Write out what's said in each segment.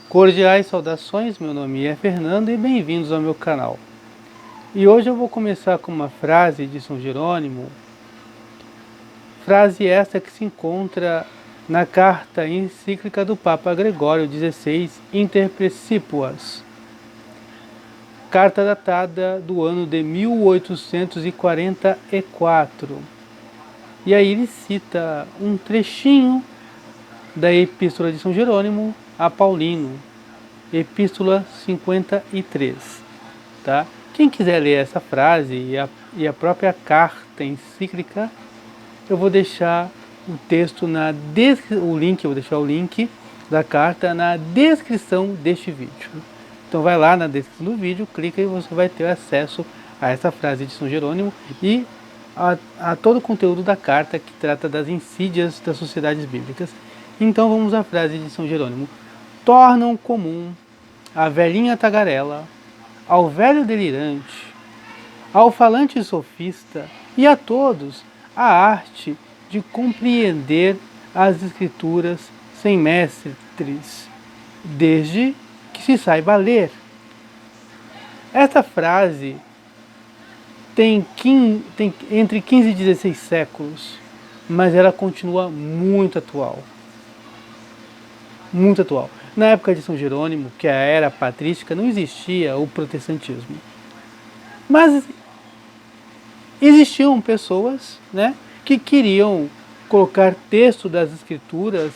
Cordiais saudações, meu nome é Fernando e bem-vindos ao meu canal. E hoje eu vou começar com uma frase de São Jerônimo, frase esta que se encontra na carta encíclica do Papa Gregório XVI, Inter Principias, carta datada do ano de 1844. E aí ele cita um trechinho da Epístola de São Jerônimo a Paulino, Epístola 53, tá? Quem quiser ler essa frase e a própria carta encíclica, eu vou deixar o texto eu vou deixar o link da carta na descrição deste vídeo. Então vai lá na descrição do vídeo, clica e você vai ter acesso a essa frase de São Jerônimo e a todo o conteúdo da carta que trata das insídias das sociedades bíblicas. Então vamos à frase de São Jerônimo. Tornam comum a velhinha tagarela, ao velho delirante, ao falante sofista e a todos a arte de compreender as escrituras sem mestres, desde que se saiba ler. Esta frase tem entre 15 e 16 séculos, mas ela continua muito atual. Muito atual. Na época de São Jerônimo, que é a era patrística, não existia o protestantismo. Mas existiam pessoas, né, que queriam colocar texto das escrituras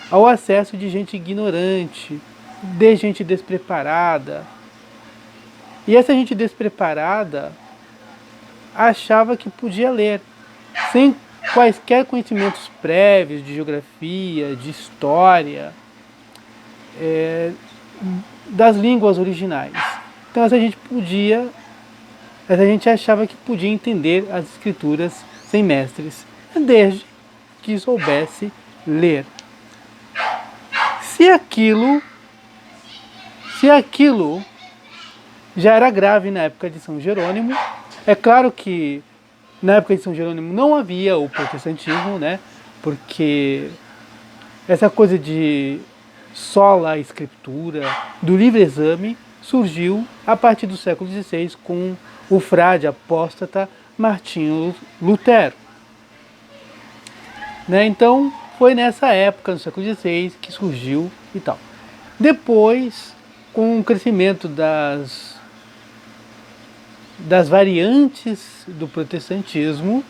ao acesso de gente ignorante, de gente despreparada. E essa gente despreparada achava que podia ler, sem quaisquer conhecimentos prévios de geografia, de história, das línguas originais. Então essa gente achava que podia entender as escrituras sem mestres, desde que soubesse ler. Se aquilo já era grave na época de São Jerônimo, é claro que na época de São Jerônimo não havia o protestantismo, né? Porque essa coisa de sola escritura, do livre exame, surgiu a partir do século XVI com o frade apóstata Martinho Lutero. Né? Então foi nessa época, no século XVI, que surgiu e tal. Depois, com o crescimento das variantes do protestantismo,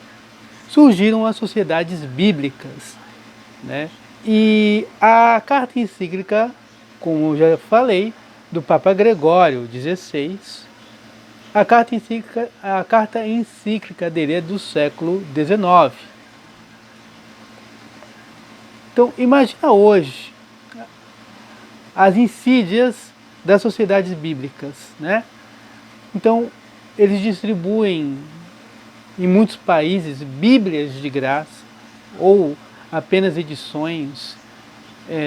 surgiram as sociedades bíblicas, né? E a carta encíclica, como eu já falei, do Papa Gregório XVI, a carta encíclica dele é do século XIX. Então, imagina hoje as insídias das sociedades bíblicas, né? Então, eles distribuem em muitos países Bíblias de graça ou apenas edições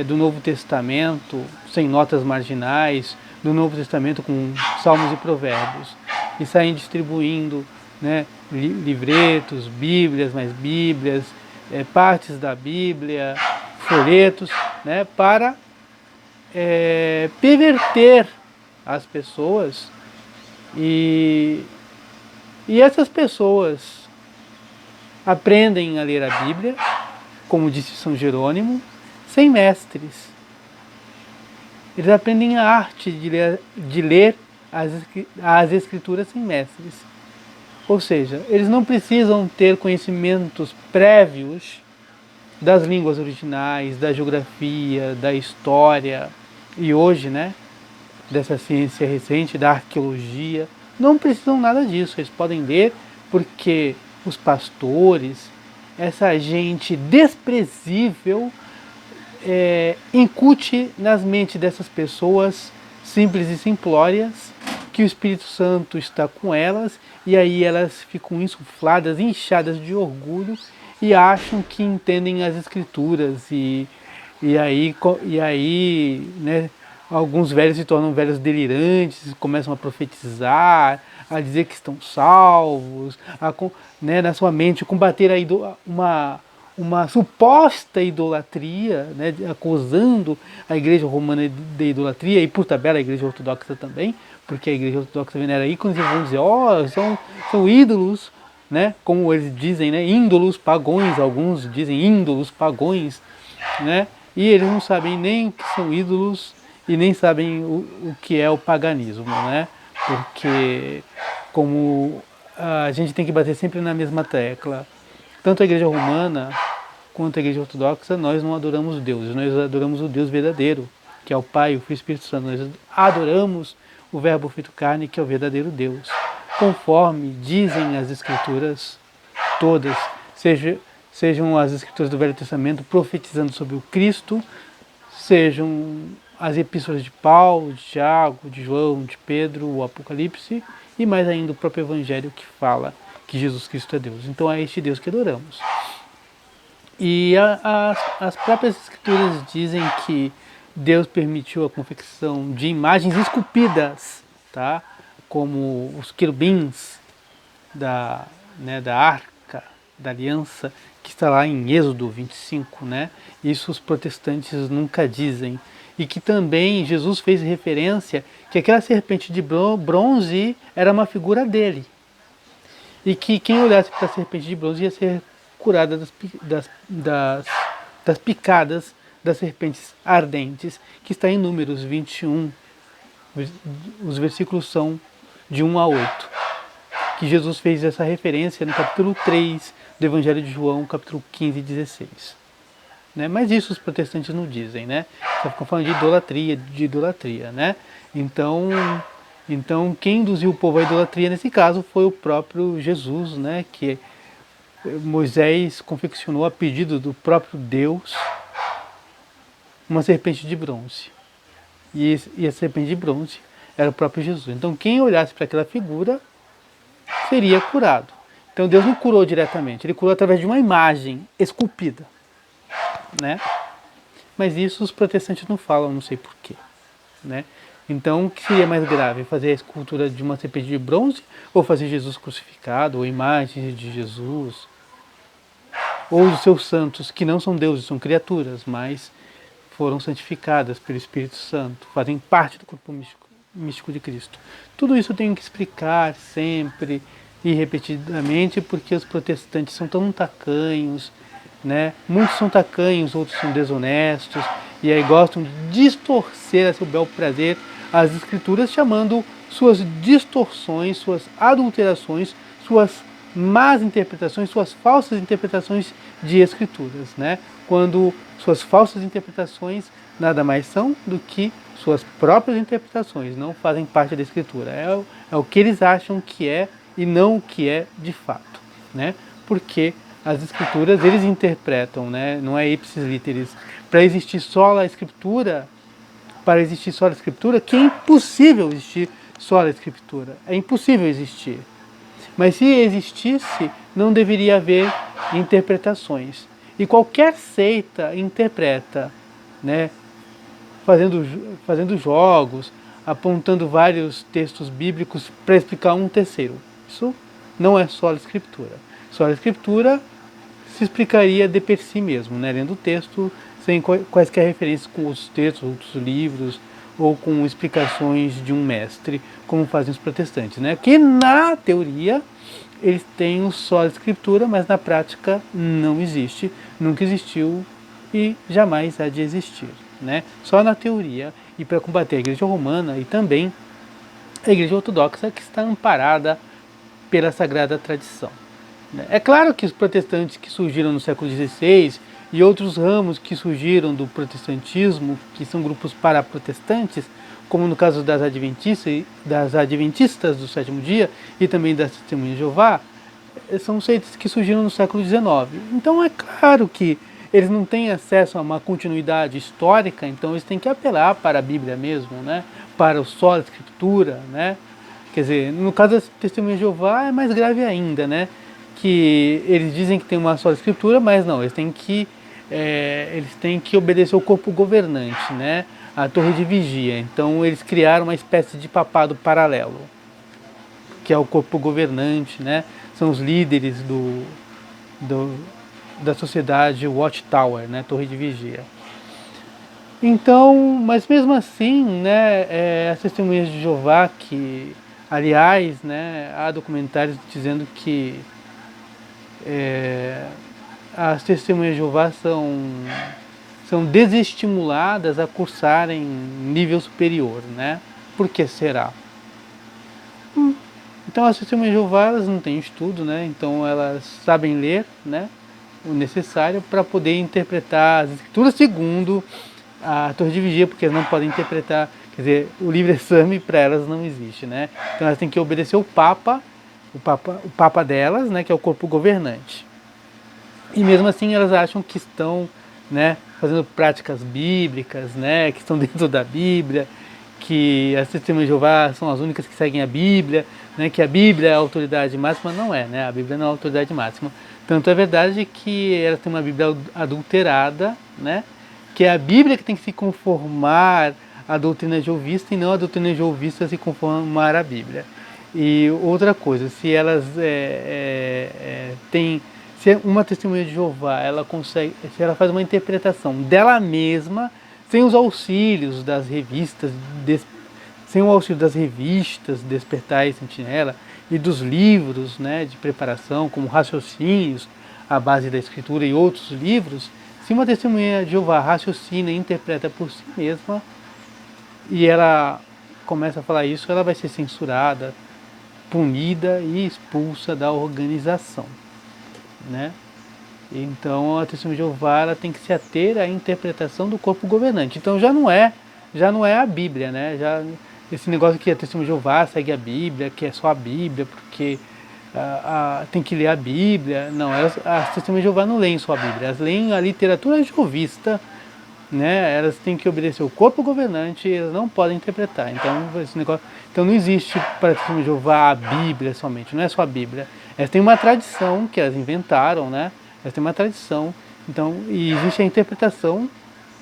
do Novo Testamento sem notas marginais, do Novo Testamento com Salmos e Provérbios, e saem distribuindo, né, livretos, Bíblias, mais Bíblias, partes da Bíblia, folhetos, né, para perverter as pessoas e essas pessoas aprendem a ler a Bíblia, como disse São Jerônimo, sem mestres. Eles aprendem a arte de ler as escrituras sem mestres. Ou seja, eles não precisam ter conhecimentos prévios das línguas originais, da geografia, da história e hoje, né, dessa ciência recente, da arqueologia. Não precisam nada disso, eles podem ler porque os pastores, essa gente desprezível, incute nas mentes dessas pessoas simples e simplórias que o Espírito Santo está com elas, e aí elas ficam insufladas, inchadas de orgulho e acham que entendem as escrituras e aí, né, alguns velhos se tornam velhos delirantes, começam a profetizar, a dizer que estão salvos, né, na sua mente combater uma suposta idolatria, né, acusando a Igreja Romana de idolatria, e por tabela a Igreja Ortodoxa também, porque a Igreja Ortodoxa venera ícones, e vão dizer, são ídolos, né, como eles dizem, né, índolos pagões, alguns dizem índolos pagões, né, e eles não sabem nem o que são ídolos e nem sabem o que é o paganismo, né, porque como a gente tem que bater sempre na mesma tecla, tanto a Igreja Romana quanto a Igreja Ortodoxa, nós não adoramos Deus, nós adoramos o Deus verdadeiro, que é o Pai, o Filho e o Espírito Santo. Nós adoramos o Verbo feito carne, que é o verdadeiro Deus, conforme dizem as Escrituras todas, sejam as Escrituras do Velho Testamento profetizando sobre o Cristo, sejam as epístolas de Paulo, de Tiago, de João, de Pedro, o Apocalipse, e mais ainda o próprio Evangelho que fala que Jesus Cristo é Deus. Então é este Deus que adoramos. E as próprias Escrituras dizem que Deus permitiu a confecção de imagens esculpidas, tá? Como os querubins da Arca da Aliança, que está lá em Êxodo 25, né? Isso os protestantes nunca dizem. E que também Jesus fez referência que aquela serpente de bronze era uma figura dele. E que quem olhasse para a serpente de bronze ia ser curada das picadas das serpentes ardentes, que está em Números 21. Os versículos são de 1 a 8. Que Jesus fez essa referência no capítulo 3 do Evangelho de João, capítulo 15 e 16. Né? Mas isso os protestantes não dizem, né? Só ficam falando de idolatria, né? Então quem induziu o povo à idolatria nesse caso foi o próprio Jesus, né? Que Moisés confeccionou a pedido do próprio Deus uma serpente de bronze. E a serpente de bronze era o próprio Jesus. Então quem olhasse para aquela figura seria curado. Então Deus não curou diretamente, ele curou através de uma imagem esculpida, né? Mas isso os protestantes não falam, não sei porquê, né? Então o que seria mais grave? Fazer a escultura de uma serpente de bronze ou fazer Jesus crucificado, ou imagens de Jesus, ou dos seus santos, que não são deuses, são criaturas, mas foram santificadas pelo Espírito Santo, fazem parte do corpo místico de Cristo. Tudo isso eu tenho que explicar sempre e repetidamente, porque os protestantes são tão tacanhos, né? Muitos são tacanhos, outros são desonestos, e aí gostam de distorcer a seu bel prazer as Escrituras, chamando suas distorções, suas adulterações, suas más interpretações, suas falsas interpretações de Escrituras, né? Quando suas falsas interpretações nada mais são do que suas próprias interpretações, não fazem parte da Escritura. É o que eles acham que é e não o que é de fato, né? Porque as Escrituras eles interpretam, né? Não é ipsis literis. Para existir só a Escritura, que é impossível existir só a Escritura. É impossível existir. Mas se existisse, não deveria haver interpretações. E qualquer seita interpreta, né? Fazendo jogos, apontando vários textos bíblicos para explicar um terceiro. Isso não é só a Escritura. Só a Escritura se explicaria de per si mesmo, né? Lendo o texto, sem quaisquer referências com outros textos, outros livros, ou com explicações de um mestre, como fazem os protestantes, né? Que na teoria eles têm só a Escritura, mas na prática não existe, nunca existiu e jamais há de existir, né? Só na teoria, e para combater a Igreja Romana e também a Igreja Ortodoxa, que está amparada pela Sagrada Tradição. É claro que os protestantes que surgiram no século XVI e outros ramos que surgiram do protestantismo, que são grupos paraprotestantes, como no caso das adventistas do sétimo dia e também das Testemunhas de Jeová, são seitas que surgiram no século XIX. Então é claro que eles não têm acesso a uma continuidade histórica, então eles têm que apelar para a Bíblia mesmo, né? Para o só a Escritura, né? Quer dizer, no caso das Testemunhas de Jeová é mais grave ainda, né? Que eles dizem que tem uma só Escritura, mas não, eles têm que obedecer ao corpo governante, né? A torre de vigia. Então eles criaram uma espécie de papado paralelo, que é o corpo governante, né? São os líderes da sociedade Watchtower, né, Torre de Vigia. Então, mas mesmo assim, né, as testemunhas de Jeová, que, aliás, né, há documentários dizendo que as testemunhas de Jeová são desestimuladas a cursarem nível superior, né? Por que será? Então as testemunhas de Jeová, elas não têm estudo, né? Então elas sabem ler, né, o necessário para poder interpretar as escrituras segundo a Torre de Vigia, porque elas não podem interpretar, quer dizer, o livre-exame para elas não existe, né? Então elas têm que obedecer o Papa delas, né, que é o corpo governante. E mesmo assim elas acham que estão, né, fazendo práticas bíblicas, né, que estão dentro da Bíblia, que as testemunhas de Jeová são as únicas que seguem a Bíblia, né, que a Bíblia é a autoridade máxima. Não é, né? A Bíblia não é a autoridade máxima. Tanto é verdade que elas têm uma Bíblia adulterada, né, que é a Bíblia que tem que se conformar à doutrina jeovista e não a doutrina jeovista se conformar à Bíblia. E outra coisa, se elas têm, se uma testemunha de Jeová, ela consegue, se ela faz uma interpretação dela mesma, sem os auxílios das revistas, sem o auxílio das revistas Despertar e Sentinela e dos livros, né, de preparação, como Raciocínios, a base da escritura e outros livros, se uma testemunha de Jeová raciocina e interpreta por si mesma e ela começa a falar isso, ela vai ser censurada, punida e expulsa da organização, né? Então a testemunha de Jeová, ela tem que se ater à interpretação do corpo governante. Então já não é a Bíblia, né? Já esse negócio que a testemunha de Jeová segue a Bíblia, que é só a Bíblia, porque tem que ler a Bíblia. Não, as testemunhas de Jeová não leem só a Bíblia, elas leem a literatura jeovista, né? Elas têm que obedecer o corpo governante, elas não podem interpretar. Então esse negócio, então não existe para a testemunha de Jeová a Bíblia somente, não é só a Bíblia. Elas têm uma tradição que elas inventaram, né? Elas têm uma tradição. Então, e existe a interpretação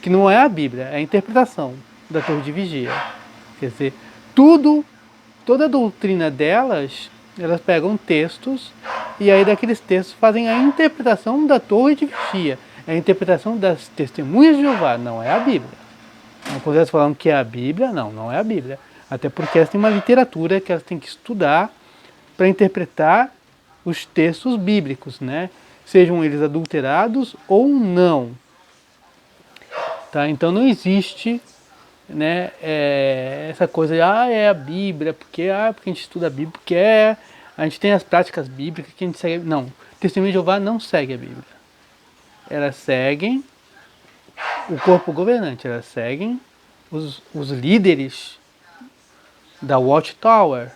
que não é a Bíblia, é a interpretação da Torre de Vigia. Quer dizer, toda a doutrina delas, elas pegam textos e aí daqueles textos fazem a interpretação da Torre de Vigia. É a interpretação das testemunhas de Jeová, não é a Bíblia. Não podemos falar que é a Bíblia, não é a Bíblia. Até porque elas têm uma literatura que elas têm que estudar para interpretar os textos bíblicos, né? Sejam eles adulterados ou não. Tá? Então não existe, né, essa coisa de é a Bíblia, porque a gente estuda a Bíblia, porque a gente tem as práticas bíblicas que a gente segue. Não, Testemunha de Jeová não segue a Bíblia. Elas seguem o corpo governante, elas seguem os líderes da Watchtower,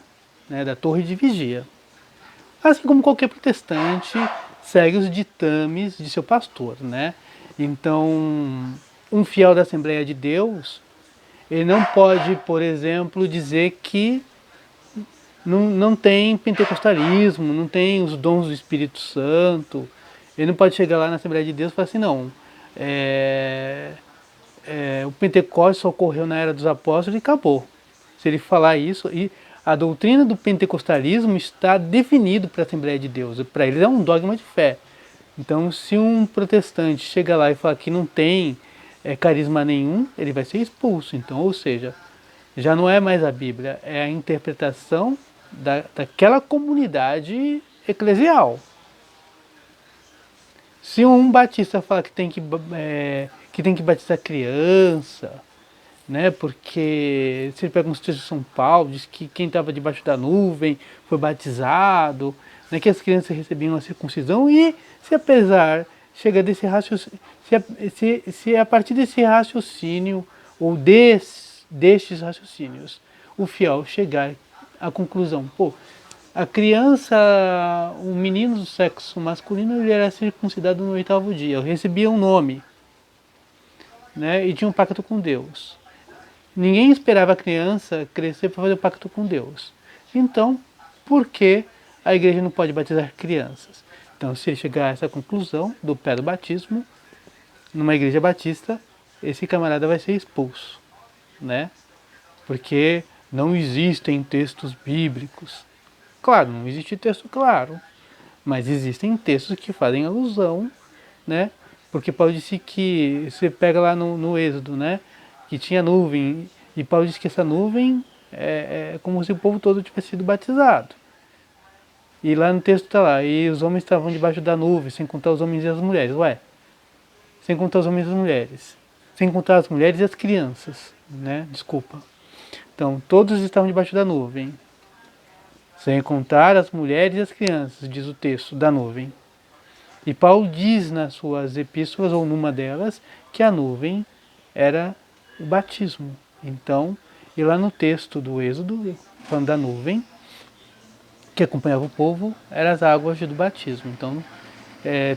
né, da Torre de Vigia. Assim como qualquer protestante segue os ditames de seu pastor, né? Então, um fiel da Assembleia de Deus, ele não pode, por exemplo, dizer que não tem pentecostalismo, não tem os dons do Espírito Santo. Ele não pode chegar lá na Assembleia de Deus e falar assim, não, o Pentecostes só ocorreu na era dos apóstolos e acabou. Se ele falar isso, e a doutrina do pentecostalismo está definido para a Assembleia de Deus. Para eles é um dogma de fé. Então, se um protestante chega lá e fala que não tem carisma nenhum, ele vai ser expulso. Então, ou seja, já não é mais a Bíblia, é a interpretação daquela comunidade eclesial. Se um batista fala que tem que batizar criança, né, porque se ele pega uns textos de São Paulo, diz que quem estava debaixo da nuvem foi batizado, né, que as crianças recebiam a circuncisão, e se apesar chega desse raciocínio, se a partir desse raciocínio ou destes raciocínios o fiel chegar à conclusão, a criança, um menino do sexo masculino, ele era circuncidado no 8º dia, recebia um nome, né, e tinha um pacto com Deus. Ninguém esperava a criança crescer para fazer o pacto com Deus. Então, por que a igreja não pode batizar crianças? Então, se ele chegar a essa conclusão do pé do batismo, numa igreja batista, esse camarada vai ser expulso, né? Porque não existem textos bíblicos. Claro, não existe texto claro, mas existem textos que fazem alusão né? Porque Paulo disse que, você pega lá no Êxodo, né? Que tinha nuvem, e Paulo disse que essa nuvem é como se o povo todo tivesse sido batizado. E lá no texto está lá, e os homens estavam debaixo da nuvem, sem contar os homens e as mulheres. Ué, sem contar os homens e as mulheres. Sem contar as mulheres e as crianças, né? Desculpa. Então, todos estavam debaixo da nuvem. Sem contar as mulheres e as crianças, diz o texto da nuvem. E Paulo diz nas suas epístolas, ou numa delas, que a nuvem era o batismo. Então, e lá no texto do Êxodo, falando da nuvem, que acompanhava o povo, eram as águas do batismo. Então,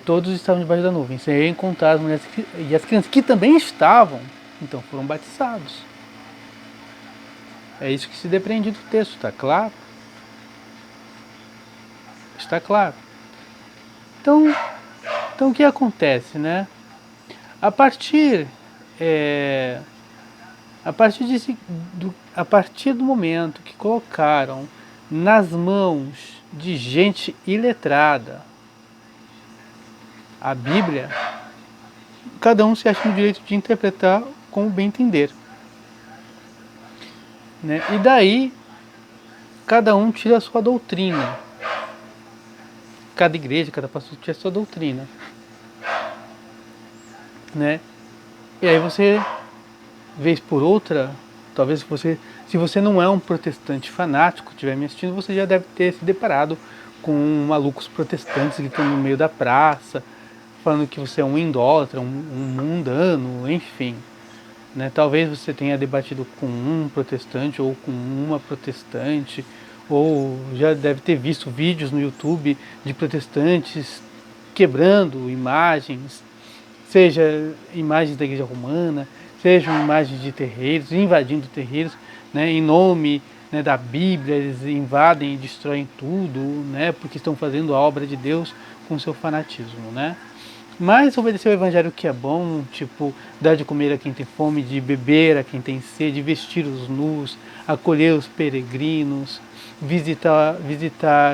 todos estavam debaixo da nuvem, sem contar as mulheres e as crianças, que também estavam, então foram batizados. É isso que se depreende do texto, está claro? Está claro. Então o que acontece, né? A partir do momento que colocaram nas mãos de gente iletrada a Bíblia, cada um se acha no direito de interpretar como bem entender, né? E daí cada um tira a sua doutrina, cada igreja, cada pastor tira a sua doutrina, né? E aí você, vez por outra, talvez se você não é um protestante fanático, estiver me assistindo, você já deve ter se deparado com malucos protestantes que estão no meio da praça, falando que você é um idólatra, um mundano, enfim. Né? Talvez você tenha debatido com um protestante ou com uma protestante, ou já deve ter visto vídeos no YouTube de protestantes quebrando imagens, seja imagens da igreja romana, sejam imagens de terreiros, invadindo terreiros, né, em nome, né, da Bíblia. Eles invadem e destroem tudo, né, porque estão fazendo a obra de Deus com seu fanatismo, né? Mas obedecer o evangelho, que é bom, tipo, dar de comer a quem tem fome, de beber a quem tem sede, vestir os nus, acolher os peregrinos, visitar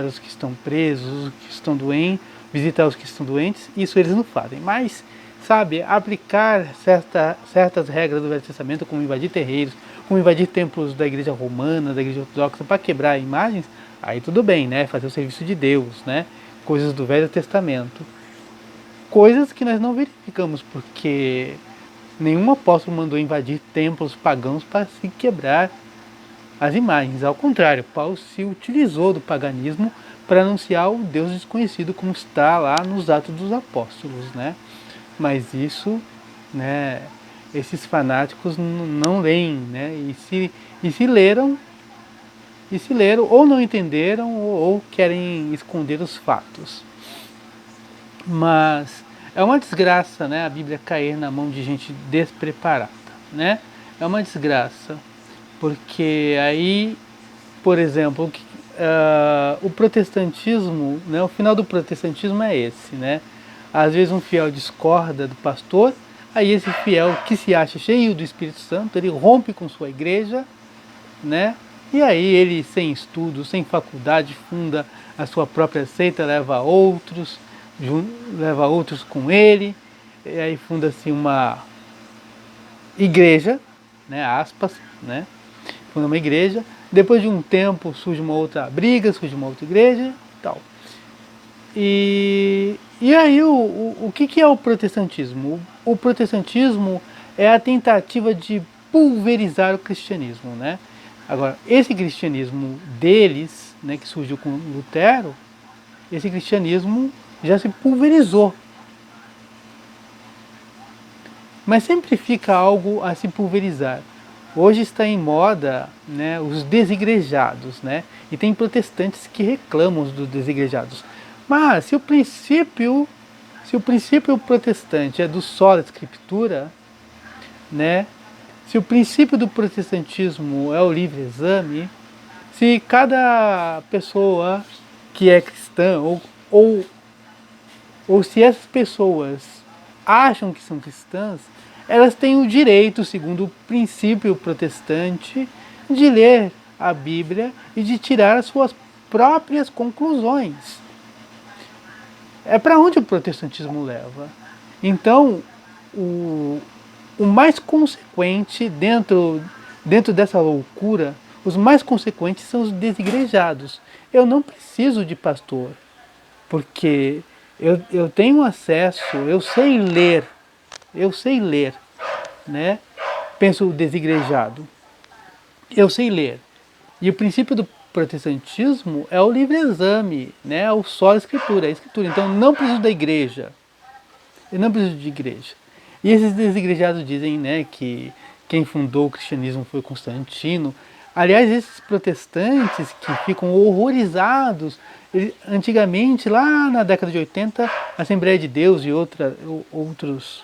os que estão presos, os que estão doentes, visitar os que estão doentes, isso eles não fazem. Mas, sabe, aplicar certas regras do Velho Testamento, como invadir terreiros, como invadir templos da igreja romana, da igreja ortodoxa, para quebrar imagens, aí tudo bem, né? Fazer o serviço de Deus, né? Coisas do Velho Testamento. Coisas que nós não verificamos, porque nenhum apóstolo mandou invadir templos pagãos para se quebrar as imagens. Ao contrário, Paulo se utilizou do paganismo para anunciar o Deus desconhecido, como está lá nos Atos dos Apóstolos, né? Mas isso, né, esses fanáticos não leem, né? E se leram ou não entenderam ou querem esconder os fatos. Mas é uma desgraça, né, a Bíblia cair na mão de gente despreparada, né? É uma desgraça, porque aí, por exemplo, o protestantismo, né, o final do protestantismo é esse, né? Às vezes um fiel discorda do pastor, aí esse fiel que se acha cheio do Espírito Santo, ele rompe com sua igreja, né? E aí ele, sem estudo, sem faculdade, funda a sua própria seita, leva outros com ele, e aí funda-se uma igreja, né, aspas, né? Funda uma igreja. Depois de um tempo surge uma outra briga, surge uma outra igreja e tal. E aí o que é o protestantismo? O protestantismo é a tentativa de pulverizar o cristianismo, né? Agora, esse cristianismo deles, né, que surgiu com Lutero, esse cristianismo já se pulverizou. Mas sempre fica algo a se pulverizar. Hoje está em moda, né, os desigrejados, né? E tem protestantes que reclamam dos desigrejados. Mas se o princípio protestante é do sola escritura, né? Se o princípio do protestantismo é o livre exame, se cada pessoa que é cristã ou se essas pessoas acham que são cristãs, elas têm o direito, segundo o princípio protestante, de ler a Bíblia e de tirar as suas próprias conclusões. É para onde o protestantismo leva. Então, o mais consequente dentro dessa loucura, os mais consequentes são os desigrejados. Eu não preciso de pastor, porque eu tenho acesso, eu sei ler, né? Penso o desigrejado, eu sei ler. E o princípio do protestantismo é o livre-exame, né? O só escritura, é a escritura. Então não preciso da igreja, eu não preciso de igreja. E esses desigrejados dizem, né, que quem fundou o cristianismo foi Constantino. Aliás, esses protestantes que ficam horrorizados, antigamente, lá na década de 80, a Assembleia de Deus e outros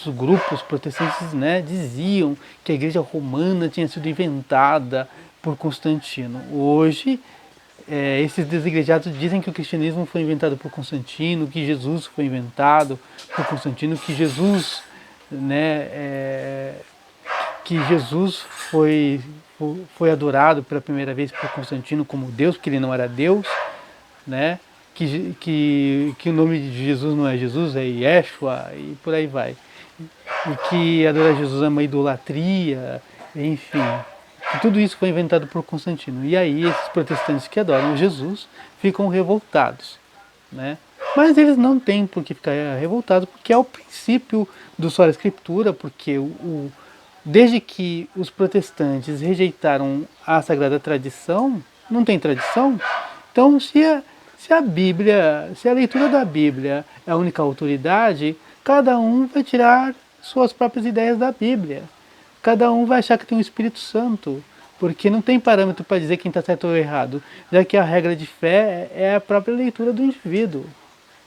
grupos protestantes, né, diziam que a igreja romana tinha sido inventada por Constantino. Hoje, esses desigrejados dizem que o cristianismo foi inventado por Constantino, que Jesus foi inventado por Constantino, que Jesus, né, que Jesus foi adorado pela primeira vez por Constantino como Deus, porque ele não era Deus, né? Que o nome de Jesus não é Jesus, é Yeshua, e por aí vai. E que adorar Jesus é uma idolatria, enfim. E tudo isso foi inventado por Constantino. E aí esses protestantes que adoram Jesus ficam revoltados, né? Mas eles não têm por que ficar revoltados, porque é o princípio do Sola Escritura, porque desde que os protestantes rejeitaram a Sagrada Tradição, não tem tradição, então se a Bíblia, se a leitura da Bíblia é a única autoridade, cada um vai tirar suas próprias ideias da Bíblia. Cada um vai achar que tem um Espírito Santo, porque não tem parâmetro para dizer quem está certo ou errado, já que a regra de fé é a própria leitura do indivíduo,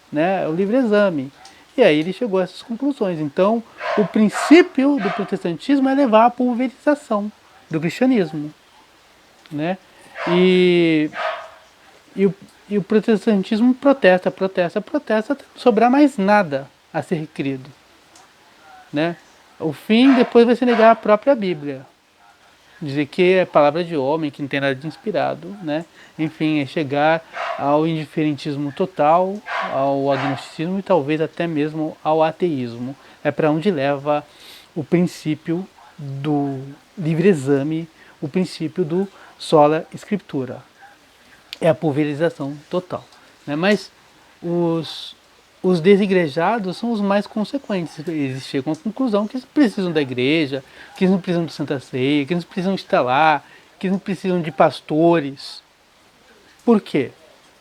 né? É o livre-exame. E aí ele chegou a essas conclusões. Então, o princípio do protestantismo é levar à pulverização do cristianismo, né? E, e o protestantismo protesta, até não sobrar mais nada a ser requerido, né? O fim depois vai se negar a própria Bíblia. Dizer que é palavra de homem, que não tem nada de inspirado, né? Enfim, é chegar ao indiferentismo total, ao agnosticismo e talvez até mesmo ao ateísmo. É para onde leva o princípio do livre-exame, o princípio do sola scriptura. É a pulverização total, né? Mas os desigrejados são os mais consequentes. Eles chegam à conclusão que eles precisam da igreja, que eles não precisam de Santa Ceia, que eles não precisam estar lá, que eles não precisam de pastores. Por quê?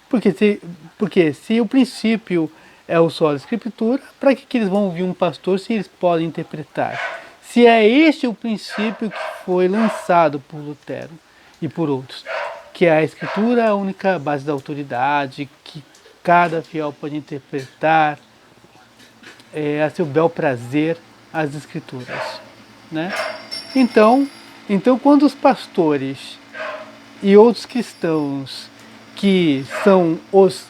Porque se o princípio é o sola escritura, para que eles vão ouvir um pastor se eles podem interpretar? Se é este o princípio que foi lançado por Lutero e por outros, que a escritura é a única base da autoridade, que cada fiel pode interpretar a seu bel prazer as escrituras, né? Então, quando os pastores e outros cristãos que são os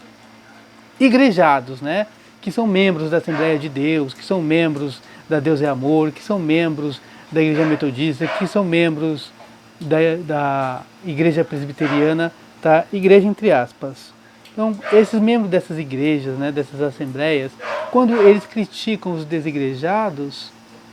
igrejados, né, que são membros da Assembleia de Deus, que são membros da Deus é Amor, que são membros da Igreja Metodista, que são membros da Igreja Presbiteriana, tá? Igreja entre aspas. Então, esses membros dessas igrejas, né, dessas assembleias, quando eles criticam os desigrejados,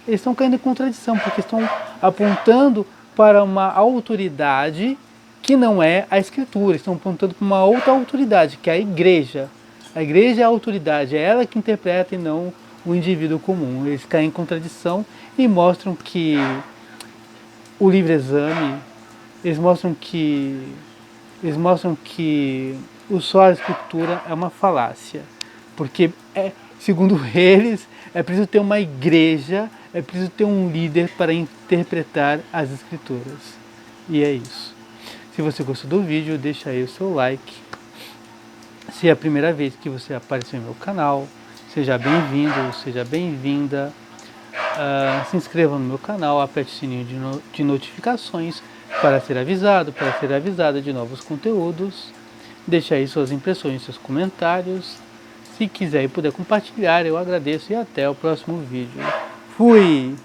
eles estão caindo em contradição, porque estão apontando para uma autoridade que não é a Escritura, estão apontando para uma outra autoridade, que é a igreja. A igreja é a autoridade, é ela que interpreta e não o indivíduo comum. Eles caem em contradição e mostram que o livre-exame, eles mostram que o sola escritura é uma falácia, porque segundo eles é preciso ter uma igreja, é preciso ter um líder para interpretar as escrituras. E é isso. Se você gostou do vídeo, deixa aí o seu like. Se é a primeira vez que você apareceu no meu canal, seja bem-vindo, seja bem-vinda. Se inscreva no meu canal, aperte o sininho de notificações para ser avisada de novos conteúdos. Deixe aí suas impressões, seus comentários. Se quiser e puder compartilhar, eu agradeço e até o próximo vídeo. Fui!